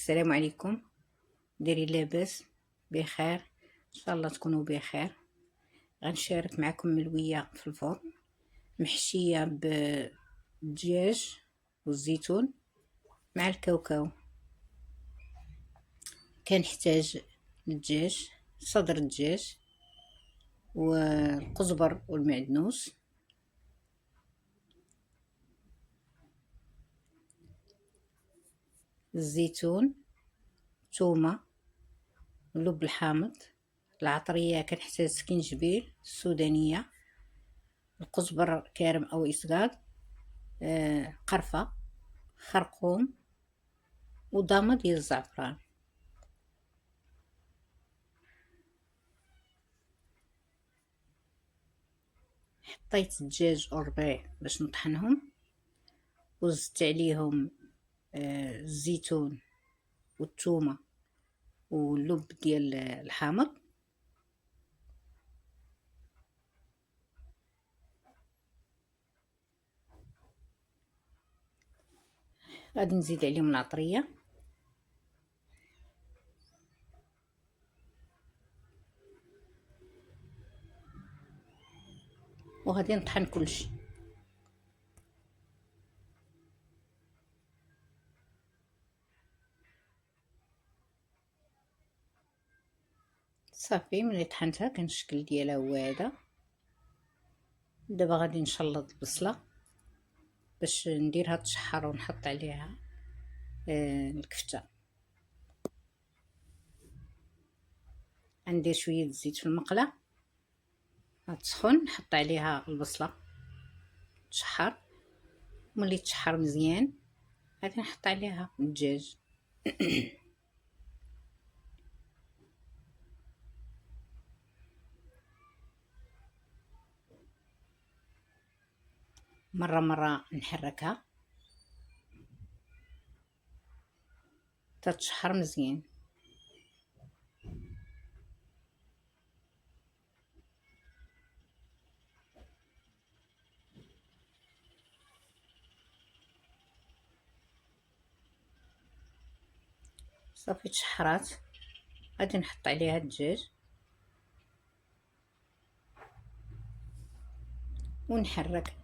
السلام عليكم. دايرين لاباس؟ بخير ان شاء الله تكونوا بخير. غنشارك معكم ملويه في الفرن محشيه بالدجاج والزيتون مع الكاوكاو. كنحتاج الدجاج، صدر الدجاج والقزبر والمعدنوس، الزيتون، ثومه، اللب الحامض، العطريه كنحتاج سكينجبير، السودانيه، القزبر كارم او إصغاط، قرفه، خرقوم، وضامة ديال الزعفران. حطيت الدجاج والربيع باش نطحنهم، وزدت عليهم الزيتون والثومه واللب ديال الحامض. غادي نزيد عليهم العطريه وغادي نطحن كلشي. صافي ملي طحنتها كان الشكل ديالها هو هذا. دابا غادي نشلط البصله باش نديرها تشحر ونحط عليها الكفته. غندير شويه الزيت في المقله غتسخن، نحط عليها البصله تشحر، ملي تشحر مزيان غادي نحط عليها الدجاج. مرة نحركها تتشحر مزيان. صافي تشحرات، غادي نحط عليها الدجاج ونحرك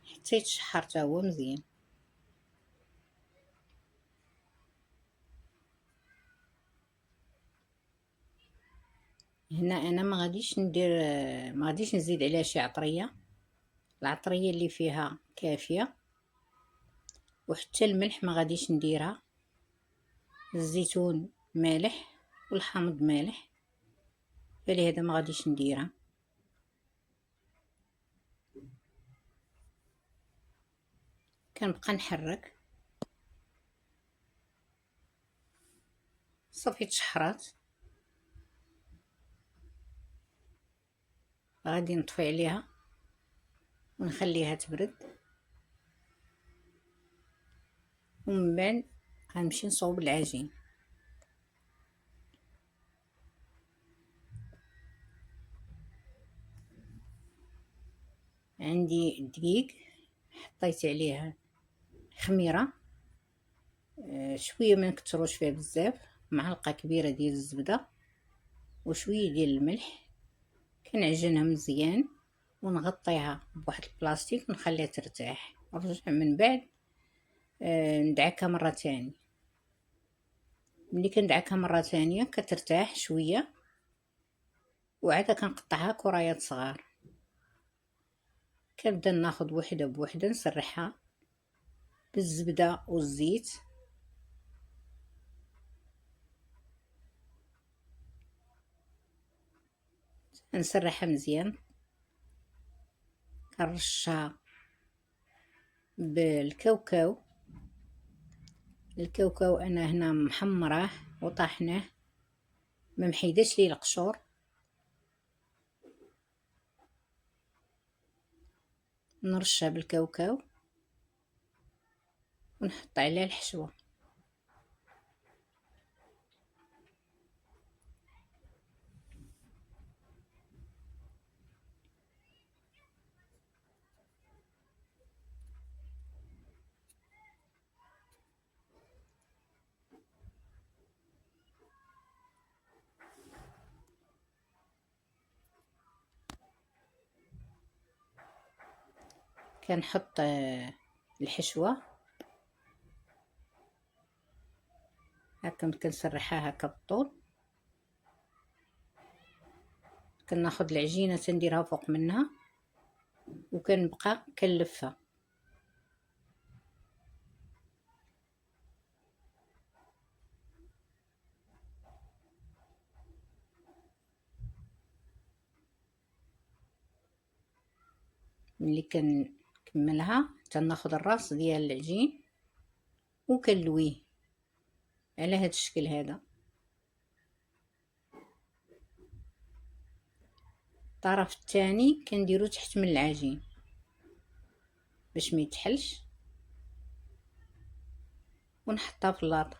حتى يتشحر حتى هو مزيان. هنا انا ما غاديش نزيد عليها شي عطريه، العطريه اللي فيها كافيه، وحتى الملح ما غاديش نديرها. الزيتون مالح والحامض مالح، فلهذا ما غاديش نديرها. كنبقى نحرك. صافي تشحرات، غادي نطفي عليها ونخليها تبرد، ومن بعد غنمشي نصوب العجين. عندي الدقيق حطيت عليه خميره، شويه ما نكتروش فيها بزاف، معلقه كبيره ديال الزبده وشويه ديال الملح. كنعجنها مزيان ونغطيها بواحد البلاستيك ونخليها ترتاح، ونرجع من بعد ندعكها مره تانية. ملي كندعكها مره تانية كترتاح شويه، وعاد كنقطعها كريات صغار. كنبدا ناخذ وحده بوحده نسرحها بالزبده والزيت، نسرحها مزيان. كنرشها بالكاوكاو. الكاوكاو انا هنا محمراه وطاحناه، ما محيداش ليه القشور. نرشها بالكاوكاو ونحط عليها الحشوه. كنحط الحشوة هكا، كنسرحها هكا بالطول. كناخد العجينة تنديرها فوق منها وكنبقى كنلفها. ملي كنكملها تناخد الراس ديال العجين وكنلويه على هذا الشكل هذا. الطرف الثاني كنديرو تحت من العجين باش ما يتحلش، ونحطها في اللاطه.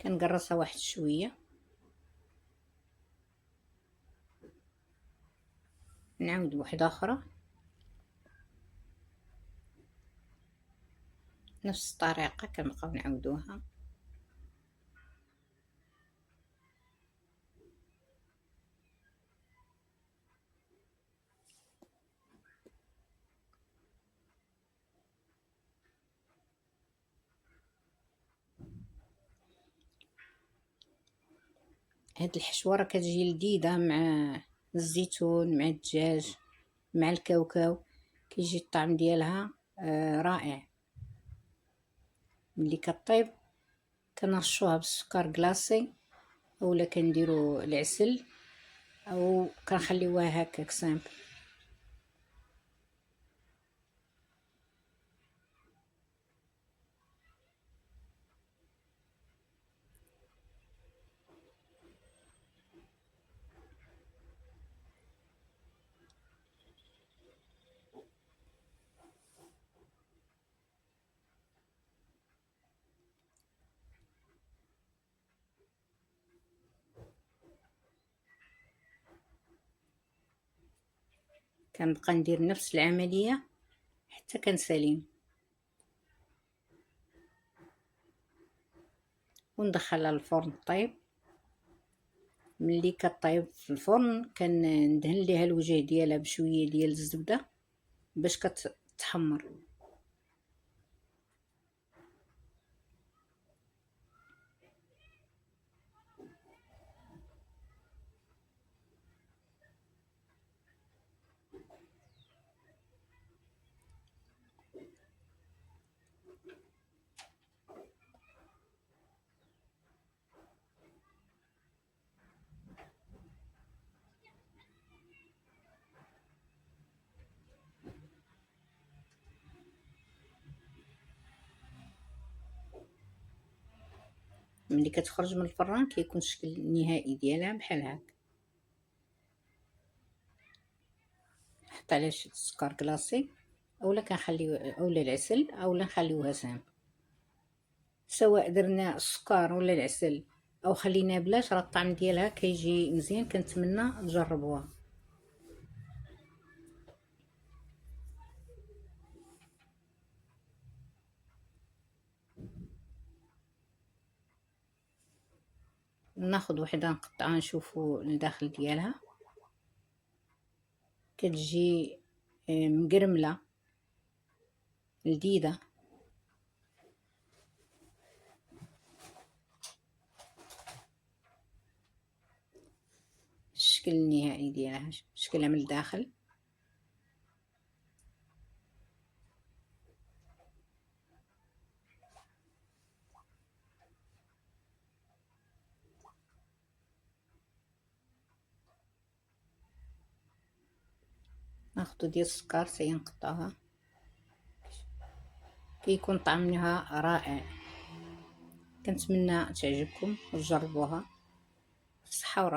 كنقرصها واحد شويه، نعاود واحده اخرى نفس الطريقه كنبقاو نعاودوها. هاد الحشوه راه كتجي لذيذه مع الزيتون مع الدجاج مع الكاوكاو، كيجي الطعم ديالها رائع. ملي كطيب كنرشوها بالسكر كلاصي، اولا كنديرو العسل او كنخليوها هكاك سامبل. كنبقى ندير نفس العمليه حتى كنساليهم وندخلها للفرن طيب. ملي كطيب في الفرن كندهن ليها الوجه ديالها بشويه ديال الزبده باش كتحمر. ملي كتخرج من الفران كيكون الشكل النهائي ديالها بحال هكا. نحط عليها شي سكر كلاصي اولا كنخليو اولا العسل اولا نخليوها سامبل. سواء درنا السكر ولا العسل او خلينا بلاش، راه الطعم ديالها كيجي مزيان. كنتمنى تجربوها. ناخد وحده نقطعها نشوفوا الداخل ديالها، كتجي مقرمله لذيذه. الشكل النهائي ديالها شكلها من الداخل. ناخدو ديال السكر حتى نقطعوها، كيكون طعمها رائع. كنتمنى تعجبكم وتجربوها. بالصحه والراحه.